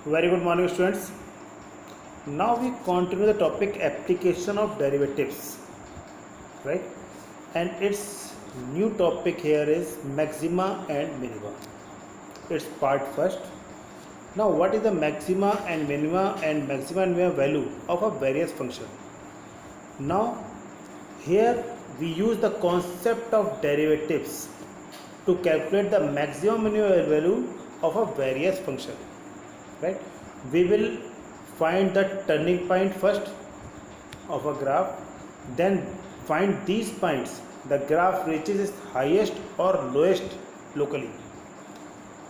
Very good morning, students. Now we continue the topic application of derivatives, right? And its new topic here is maxima and minima. It's part first. Now, what is the maxima and minima value of a various function? Now, here we use the concept of derivatives to calculate the maximum minimum value of a various function, right? We will find the turning point first of a graph, then find these points the graph reaches its highest or lowest locally,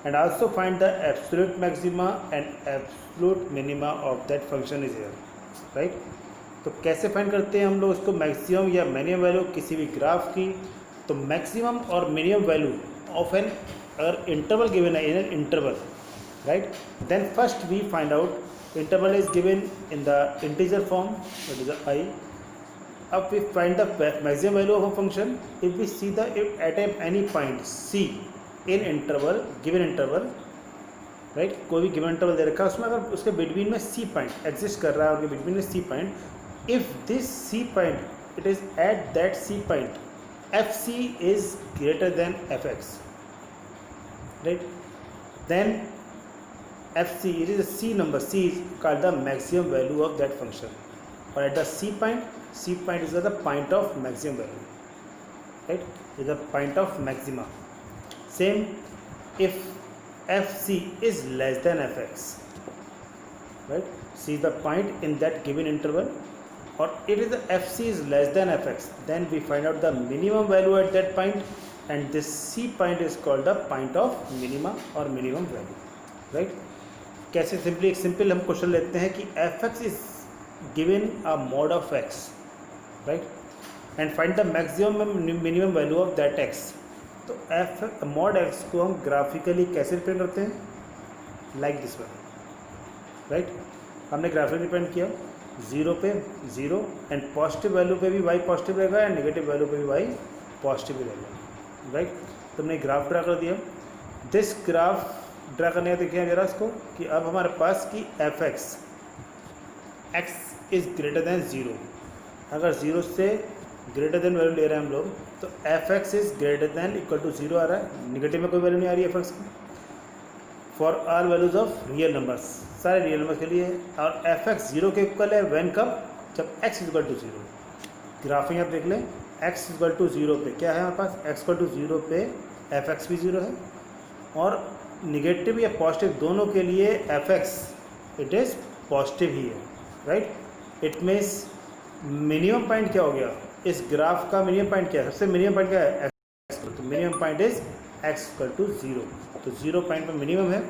and also find the absolute maxima and absolute minima of that function is here, right? तो कैसे find करते हैं हम लोग इसको maximum या minimum value किसी भी ग्राफ की? तो मैक्सिमम और मिनिमम वैल्यू ऑफ एन अगर इंटरवल गिवन है in an interval, right? Then first we find out interval is given in the integer form, that is I. Up we find the maximum value of a function if we see the if at any point C in interval, given interval, right? कोई भी given interval दे रखा है, उसमें अगर उसके between में C point exist कर रहा है, उनके बिटवीन में C point, if this C point it is at that C point FC is greater than Fx, right? Then FC, it is a C number. C is called the maximum value of that function. Or at the C point is the point of maximum value, right? Is the point of maxima. Same if FC is less than Fx, right? C is the point in that given interval, or it is the FC is less than Fx. Then we find out the minimum value at that point, and this C point is called the point of minima or minimum value, right? कैसे simply एक simple हम question लेते हैं कि F x is given a mod of x, right? And find the maximum minimum value of that x. तो F mod x को हम graphically कैसे रिप्रेजेंट करते हैं? Like this one, right? हमने ग्राफिकली रिप्रेजेंट किया 0 पे 0 एंड पॉजिटिव वैल्यू पे भी वाई पॉजिटिव रहेगा एंड नेगेटिव वैल्यू पे भी वाई पॉजिटिव रहेगा, राइट? तो हमने ग्राफ ड्रा कर दिया. दिस ग्राफ ड्रा करने का देखिए जरा इसको कि अब हमारे पास कि F X is greater then 0. अगर 0 से ग्रेटर देन वैल्यू ले रहे हैं हम लोग, तो F X is greater than equal to 0 आ रहा है. निगेटिव में कोई वैल्यू नहीं आ रही है एफ एक्स की. For all values of real numbers, सारे रियल नंबर्स के लिए. और एफ एक्स 0 के इक्वल है व्हेन, कब? जब एक्स इक्वल टू 0. ग्राफिंग आप देख लें, एक्स इक्वल टू 0 पे क्या है हमारे पास? एक्स इक्वल टू 0 पे एफ एक्स भी 0 है, और निगेटिव या पॉजिटिव दोनों के लिए F X it is positive ही है, right? It means minimum point क्या हो गया इस ग्राफ का? मिनिमम पॉइंट क्या है? सबसे मिनिमम पॉइंट क्या है? एक्स. तो minimum point is X equal to 0. तो 0 पॉइंट पर मिनिमम है,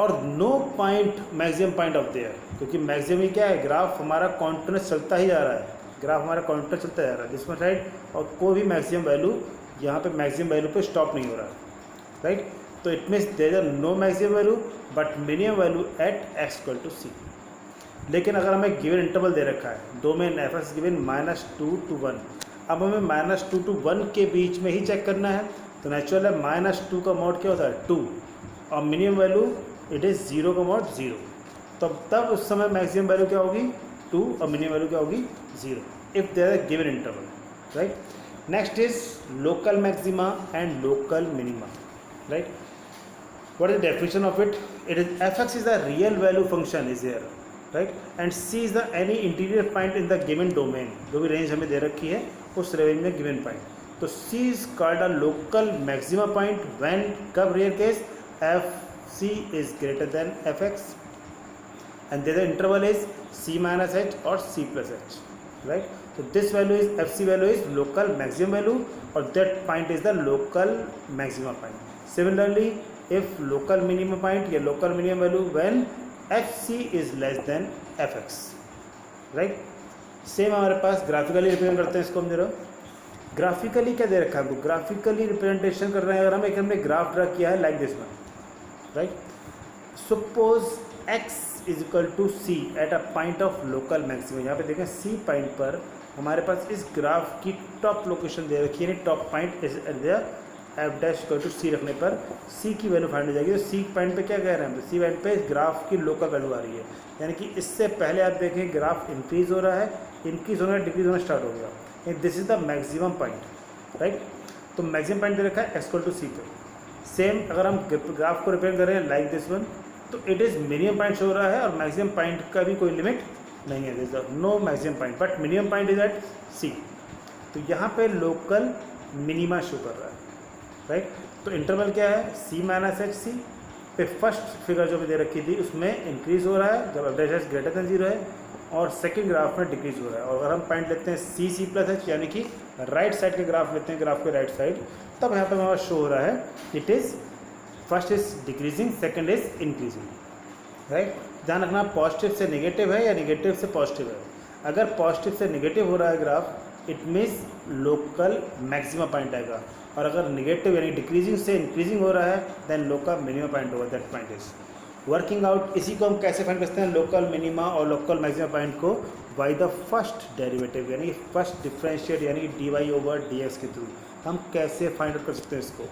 और no point maximum point of there, क्योंकि मैक्सिमम ही क्या है? ग्राफ हमारा कॉन्टिन्यूस चलता ही जा रहा है. ग्राफ हमारा कॉन्टिन्यूस चलता जा रहा है जिसमें, राइट? और कोई भी मैक्सिमम वैल्यू यहाँ पे मैक्सिमम वैल्यू पे स्टॉप नहीं हो रहा है, राइट? तो it means there are no maximum value but minimum value at X equal to C. लेकिन अगर हमें गिवन इंटरवल दे रखा है domain F X given -2 to 1, अब हमें -2 to 1 के बीच में ही चेक करना है. तो नेचुरल है -2 का मॉड क्या होता है? 2, और मिनिमम वैल्यू इट इज़ 0 का मॉड 0. तब उस समय मैक्सिमम वैल्यू क्या होगी? 2, और मिनिमम वैल्यू क्या होगी? 0, if there are given interval, right? Next is local maxima and local minima, right? What is the definition of it? It is fx is the real value function is here, right? And c is the any interior point in the given domain. जो भी range हमें दे रखी है उस range में given point. तो c is called a local maxima point when, कब? Rare case fc is greater than fx and the interval is c minus h or c plus h, right? So this value is fc value is local maximum value, or that point is the local maxima point. Similarly, if local minimum point या local minimum value when fc is less than fx, right? Same हमारे पास graphically represent करते हैं इसको हम जरा. Graphically क्या दे रखा है हमको? ग्राफिकली रिप्रेजेंटेशन कर रहे हैं. अगर हम एक हमने ग्राफ ड्रा किया है like this one, right? Suppose x is equal to C at a point of local maximum. यहाँ पे देखें सी पॉइंट पर हमारे पास इस ग्राफ की टॉप लोकेशन दे रखी है, top point is at the F dash equal to C रखने पर सी की वैल्यू फाइंड हो जाएगी। तो सी पॉइंट पे क्या कह रहे हैं हम, सी पॉइंट पे ग्राफ की लोकल वैल्यू आ रही है, यानी कि इससे पहले आप देखें ग्राफ इंक्रीज हो रहा है, इंक्रीज होना डिक्रीज होना स्टार्ट हो गया, this is the maximum point, right. तो मैक्सिमम पॉइंट दे रखा है एक्स इक्वल टू सी पे। सेम अगर हम ग्राफ को रिप्रेजेंट करें लाइक दिस वन, तो it is minimum point show हो रहा है और मैक्सिमम पॉइंट का भी कोई लिमिट नहीं है, this no maximum point but minimum point is at C. तो यहाँ पे लोकल मिनिमा शो कर रहा है, राइट। तो इंटरवल क्या है, सी माइनस एच सी पे फर्स्ट फिगर जो भी दे रखी थी उसमें इंक्रीज हो रहा है जब F H greater than zero है, और सेकंड ग्राफ में डिक्रीज हो रहा है। और अगर हम पॉइंट लेते हैं सी सी प्लस एच यानी कि राइट साइड के ग्राफ लेते हैं, ग्राफ के राइट साइड, तब यहाँ पर हमारा शो हो रहा है it is first is decreasing second is increasing, right. ध्यान रखना पॉजिटिव से नेगेटिव है या नेगेटिव से पॉजिटिव है। अगर पॉजिटिव से नेगेटिव हो रहा है graph it means local maximum point आएगा, और अगर नेगेटिव यानी डिक्रीजिंग से इंक्रीजिंग हो रहा है देन लोकल मिनिमम पॉइंट होगा, that point is working out. इसी को हम कैसे फाइंड करते हैं, लोकल मिनिमा और लोकल मैक्सिमम पॉइंट को बाय द फर्स्ट डेरिवेटिव यानी फर्स्ट डिफरेंशिएट यानी D Y over D X के थ्रू हम कैसे फाइंड आउट कर सकते हैं इसको।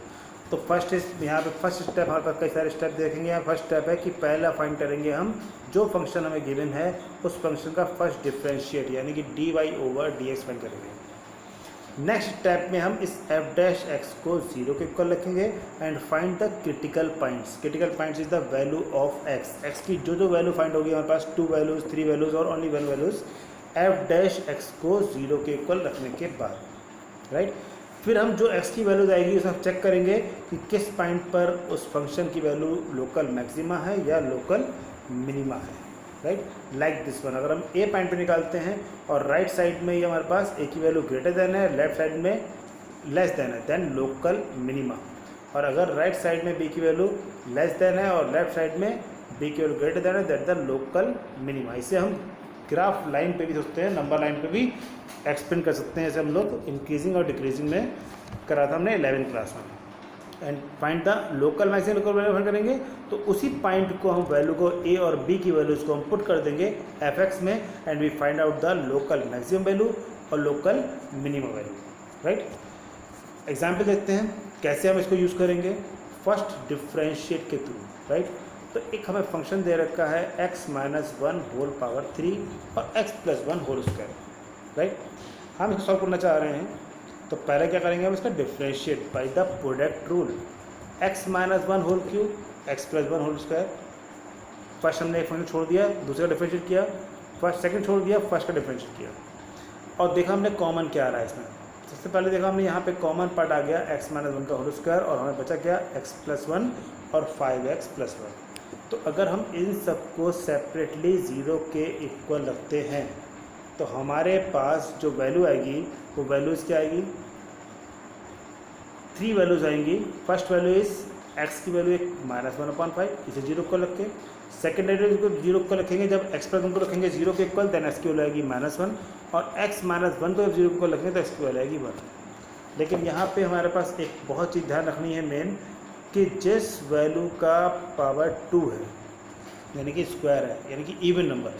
तो फर्स्ट इस यहाँ पे फर्स्ट स्टेप हमारे पास कई सारे स्टेप देखेंगे। यहाँ फर्स्ट स्टेप है कि पहला फाइंड करेंगे हम जो फंक्शन हमें गिवन है उस फंक्शन का फर्स्ट डिफरेंशिएट यानी कि D Y over D X find करेंगे। नेक्स्ट स्टेप में हम इस एफ डैश एक्स को जीरो के इक्वल रखेंगे and find the critical points. Critical points is the value of X. X की जो वैल्यू फाइंड होगी हमारे पास 2 वैल्यूज़ 3 वैल्यूज़ और only 1 values F dash X को जीरो के इक्वल रखने के बाद, राइट। फिर हम जो एक्स की वैल्यूज आएगी उसे हम चेक करेंगे कि किस पॉइंट पर उस फंक्शन की वैल्यू लोकल मैक्सिमा है या लोकल मिनिमा है, राइट। लाइक दिस वन, अगर हम ए पॉइंट पे निकालते हैं और राइट साइड में ये हमारे पास ए की वैल्यू ग्रेटर देन है, लेफ्ट साइड में लेस देन है, देन लोकल मिनिमा। और अगर राइट साइड में बी की वैल्यू लेस देन है और लेफ्ट साइड में बी की वैल्यू ग्रेटर देन है, दैट द लोकल मिनिमा। इसे हम ग्राफ लाइन पे भी सोचते हैं, नंबर लाइन पे भी एक्सप्लेन कर सकते हैं, जैसे हम लोग इंक्रीजिंग और डिक्रीजिंग में करा था हमने 11th क्लास में। And find the local maximum local value find करेंगे, तो उसी पॉइंट को हम वैल्यू को ए और बी की वैल्यूज़ को हम पुट कर देंगे एफ एक्स में and we find out the local maximum value और local minimum value, right. Example देखते हैं कैसे हम इसको यूज़ करेंगे फर्स्ट डिफरेंशिएट के थ्रू, राइट। तो एक हमें फंक्शन दे रखा है x माइनस 1 होल पावर 3 और x plus 1 whole square, right. हम इसको सॉल्व करना चाह रहे हैं, तो पहले क्या करेंगे हम इसका differentiate by the product rule. x minus 1 whole cube x plus 1 whole square, first हमने एक फंक्शन छोड़ दिया, दूसरा डिफरेंशिएट किया, फर्स्ट सेकंड छोड़ दिया, फर्स्ट का डिफरेंशिएट किया, और देखा हमने कॉमन क्या आ रहा है इसमें। सबसे पहले देखा हमने यहाँ पे कॉमन पार्ट आ गया x माइनस 1 का होल स्क्वायर और हमें बचा क्या x प्लस 1 और 5x प्लस 1। तो अगर हम इन सबको सेपरेटली ज़ीरो के इक्वल रखते हैं तो हमारे पास जो वैल्यू आएगी वो वैल्यूज़ क्या आएगी, 3 वैल्यूज़ आएंगी। फर्स्ट वैल्यू इज़ x की वैल्यू एक -1/5, इसे जीरो को रख के सेकेंड वैल्यू को जीरो को रखेंगे, जब x प्लस 1 को रखेंगे जीरो के इक्वल देन x की वैल्यू आएगी -1 और x माइनस 1 को जब जीरो को रखेंगे तो x की वैल्यू आएगी 1। लेकिन यहाँ पे हमारे पास एक बहुत चीज़ ध्यान रखनी है मेन, कि जिस वैल्यू का पावर 2 है यानी कि स्क्वायर है यानी कि इवन नंबर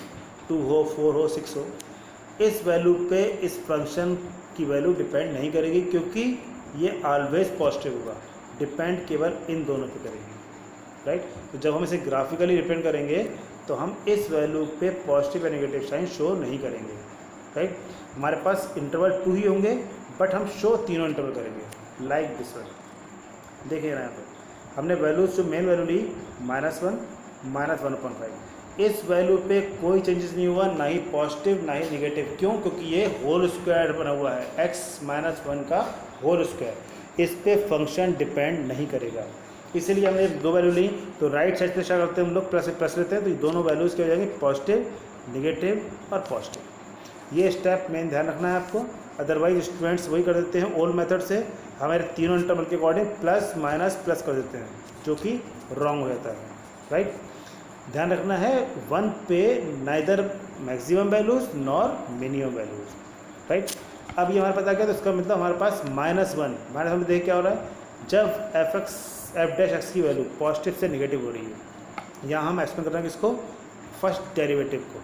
2 हो 4 हो 6 हो, इस वैल्यू पे इस फंक्शन की वैल्यू डिपेंड नहीं करेगी क्योंकि ये ऑलवेज पॉजिटिव होगा, डिपेंड केवल इन दोनों पे करेगी, राइट। तो जब हम इसे ग्राफिकली रिप्रेजेंट करेंगे तो हम इस वैल्यू पे पॉजिटिव या नेगेटिव साइन शो नहीं करेंगे, राइट। हमारे पास इंटरवल 2 ही होंगे बट हम शो तीनों इंटरवल करेंगे लाइक दिस वन। देखिए यहाँ पे हमने वैल्यूज जो मेन वैल्यू ली -1 -1/5, इस वैल्यू पे कोई चेंजेस नहीं हुआ, ना ही पॉजिटिव ना ही नेगेटिव। क्यों? क्योंकि ये होल स्क्वायर बना हुआ है, x माइनस 1 का होल स्क्वायर, इस पे फंक्शन डिपेंड नहीं करेगा। इसीलिए हमने 2 वैल्यू ली, तो राइट साइड से क्या करते हैं हम लोग, प्लस लेते हैं, तो ये दोनों वैल्यूज़ क्या हो जाएंगे, पॉजिटिव नेगेटिव और पॉजिटिव। ये स्टेप मेन ध्यान रखना है आपको, अदरवाइज स्टूडेंट्स वही कर देते हैं ओल्ड मेथड से, हमारे तीनों इंटरवल के अकॉर्डिंग प्लस माइनस प्लस कर देते हैं जो कि रॉन्ग हो जाता है, राइट। ध्यान रखना है 1 पे neither maximum values nor minimum values, right. अब ये हमारे पास आ गया, तो इसका मतलब हमारे पास -1 देख क्या हो रहा है, जब एफ डैश एक्स की वैल्यू पॉजिटिव से नेगेटिव हो रही है। यहाँ हम एक्सप्लेन कर रहे हैं किसको, फर्स्ट डेरिवेटिव को।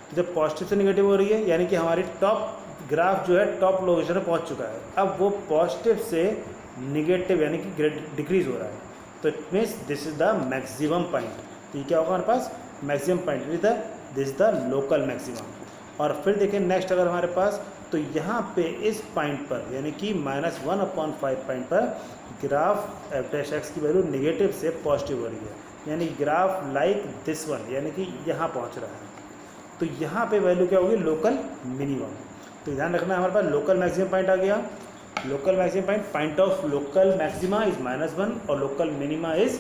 तो जब पॉजिटिव से नेगेटिव हो रही है यानी कि हमारी टॉप ग्राफ जो है टॉप लोकेशन पर पहुँच चुका है, अब वो पॉजिटिव से निगेटिव यानी कि डिक्रीज हो रहा है, तो it means this is the maximum point. तो ये क्या होगा हमारे पास maximum point, this is the local maximum. और फिर देखें नेक्स्ट अगर हमारे पास, तो यहाँ पे इस पॉइंट पर यानी कि -1/5 पॉइंट पर ग्राफ एफ डैश एक्स की वैल्यू नेगेटिव से पॉजिटिव हो रही है, यानी ग्राफ लाइक दिस वन, यानी कि यहाँ पहुँच रहा है। तो यहाँ पे वैल्यू क्या होगी, लोकल मिनिमम। तो ध्यान रखना हमारे पास लोकल मैक्सिमम पॉइंट आ गया। Local maximum point of local maxima is -1 और local minima is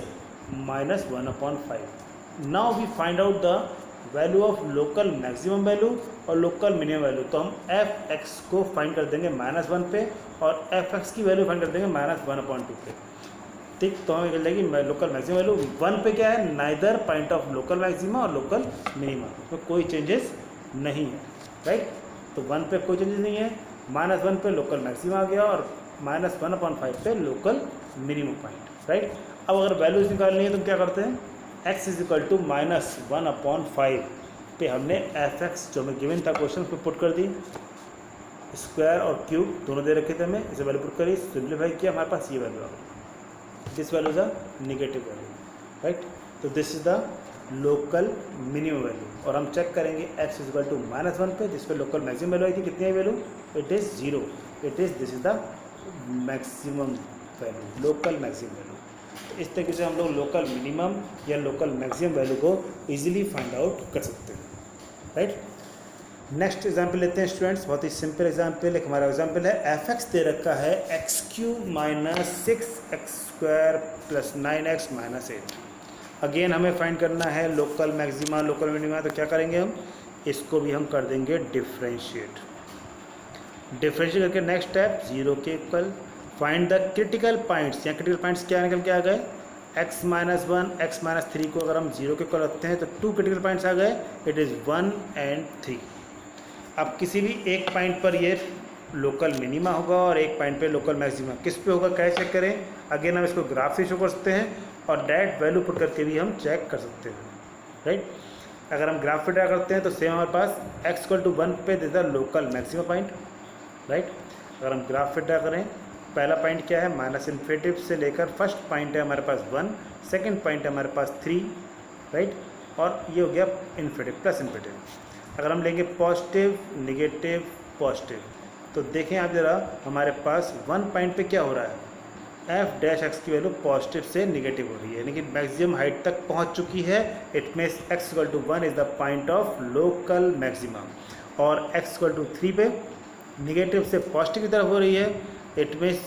-1/5। Now we find out the value of local maximum value और लोकल मिनिमम वैल्यू। तो हम एफ एक्स को फाइंड कर देंगे -1 पे और एफ एक्स की वैल्यू फाइंड कर देंगे -1/2 पे। ठीक, तो हमें मिल जाएगी लोकल मैक्सिमम वैल्यू 1 पे क्या है, neither point of local maxima और लोकल मिनिमा, तो कोई चेंजेस नहीं है, राइट। तो 1 पे कोई चेंजेस नहीं है, -1 पे लोकल मैक्सिमा आ गया और -1/5 पे लोकल मिनिमम पॉइंट, राइट। अब अगर वैल्यूज निकालनी है तो क्या करते हैं, x इज इक्वल टू -1/5 पे हमने एफ एक्स जो हमें गिवन था क्वेश्चन पे पुट कर दी, स्क्वायर और क्यूब दोनों दे रखे थे हमें, इसे वैल्यू पुट करी, सिंप्लीफाई किया, हमारे पास ये वैल्यू आ गई, this value is a negative value, right. तो this is the local minimum value और हम चेक करेंगे x इज इक्वल टू -1 पे, जिस पे लोकल मैक्सिमम वैल्यू आई थी, कितनी है value, it is 0, it is this is the maximum value, local maximum value. इस तरीके से हम लोग लोकल मिनिमम या लोकल मैक्सिमम वैल्यू को इजीली फाइंड आउट कर सकते हैं, राइट। नेक्स्ट एग्जांपल लेते हैं स्टूडेंट्स, बहुत ही सिंपल एग्जांपल। एक हमारा एग्जांपल है एफ एक्स दे रखा है x³ - 6x² + 9x - 8। अगेन हमें फाइंड करना है लोकल मैक्सिमा लोकल मिनिमा, तो क्या करेंगे हम, इसको भी हम कर देंगे डिफ्रेंशिएट। डिफ्रेंशिएट करके नेक्स्ट स्टेप 0 के equal, find the critical points. या क्रिटिकल पॉइंट्स क्या निकल के आ गए, x - 1 x - 3 को अगर हम 0 के इक्वल रखते हैं तो 2 क्रिटिकल पॉइंट्स आ गए, इट इज़ 1 और 3। अब किसी भी एक पॉइंट पर ये लोकल मिनिमा होगा और एक पॉइंट पे लोकल मैक्सिमा, किस पे होगा कैसे चेक करें, अगेन हम इसको ग्राफ से शो कर सकते हैं और डायरेक्ट वैल्यू पुट करके भी हम चेक कर सकते हैं, राइट। अगर हम ग्राफ पे ड्रा करते हैं तो सेम हमारे पास x = 1 पे this the local maximum point, right. अगर हम ग्राफ पे ड्रा करें, पहला पॉइंट क्या है, -इन्फिनिटी से लेकर फर्स्ट पॉइंट है हमारे पास 1, सेकंड पॉइंट है हमारे पास 3, राइट, और ये हो गया इन्फिनिटी प्लस इन्फिनिटी। अगर हम लेंगे पॉजिटिव नेगेटिव पॉजिटिव, तो देखें आप ज़रा हमारे पास 1 पॉइंट पे क्या हो रहा है, एफ डैश एक्स की वैल्यू पॉजिटिव से नेगेटिव हो रही है, यानी कि मैक्सिमम हाइट तक पहुंच चुकी है। It means x = 1 is the point of local maximum, और x = 3 पे नेगेटिव से पॉजिटिव की तरफ हो रही है, इट मीन्स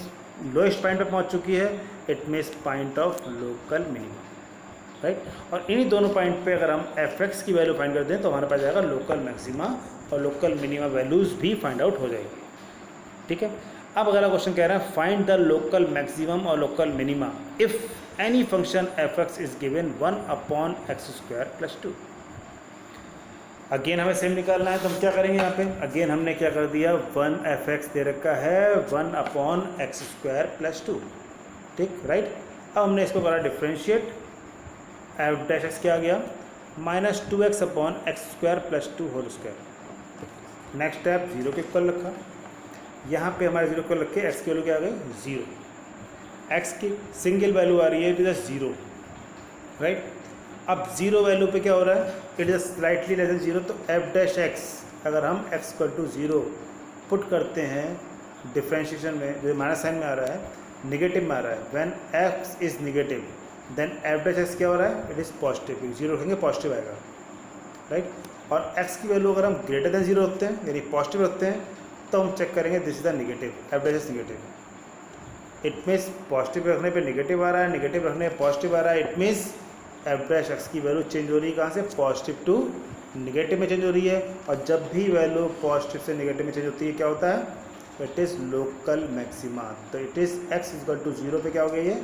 लोएस्ट पॉइंट पे पहुंच चुकी है, it means point of local minimum, right. और इन्हीं दोनों पॉइंट पे अगर हम एफ एक्स की वैल्यू फाइंड कर दें तो हमारे पास जाएगा लोकल मैक्सिमा और लोकल मिनिमा वैल्यूज़ भी फाइंड आउट हो जाएगी, ठीक है। अब अगला क्वेश्चन कह रहा है फाइंड द लोकल मैक्सिमम और local minima if any function F x is given 1/x² + 2। Again हमें सेम निकालना है, तो हम क्या करेंगे यहाँ पे, अगेन हमने क्या कर दिया, 1f(x) दे रखा है 1/x² + 2, ठीक, राइट। अब हमने इसको करा डिफ्रेंशिएट, एफ डैश एक्स क्या आ गया, -2x/x² + 2 whole square. Next step 0 के इक्वल रखा, यहाँ पे हमारे 0 को रख के x की वैल्यू क्या आ गई 0, x की सिंगल वैल्यू आ रही है, इट इज़ 0, राइट। अब 0 वैल्यू पे क्या हो रहा है, it is slightly less than 0, तो एफ डैश एक्स अगर हम x = 0 पुट करते हैं डिफ्रेंशिएशन में, जो माइनस साइन में आ रहा है, नेगेटिव में आ रहा है, when x is negative then F dash X क्या हो रहा है, इट इज़ पॉजिटिव, 0 रखेंगे पॉजिटिव आएगा, राइट। और x की वैल्यू अगर हम ग्रेटर देन 0 रखते हैं यानी पॉजिटिव रखते हैं तो हम चेक करेंगे this is the negative, F dash x negative, it means positive रखने पे नेगेटिव आ रहा है, नेगेटिव रखने पे पॉजिटिव आ रहा है, it means F dash x की वैल्यू चेंज हो रही है कहाँ से, पॉजिटिव टू नेगेटिव में चेंज हो रही है। और जब भी वैल्यू पॉजिटिव से नेगेटिव में चेंज होती है क्या होता है, इट इज़ लोकल मैक्सिमा। तो इट इज़ x = 0 पे क्या हो गया ये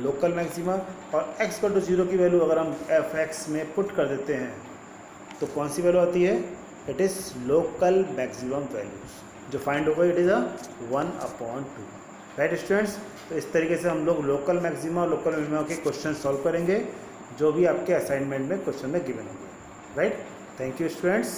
लोकल मैक्सिमा, और x = 0 की वैल्यू अगर हम एफ एक्स में पुट कर देते हैं तो कौन सी वैल्यू आती है, it is local maximum values जो फाइंड होगा, इट इज़ 1/2, राइट स्टूडेंट्स। तो इस तरीके से हम लोग लोकल मैक्सिमा और लोकल मिनिमा के क्वेश्चन सॉल्व करेंगे जो भी आपके असाइनमेंट में क्वेश्चन में गिवन होंगे, राइट। Thank you students.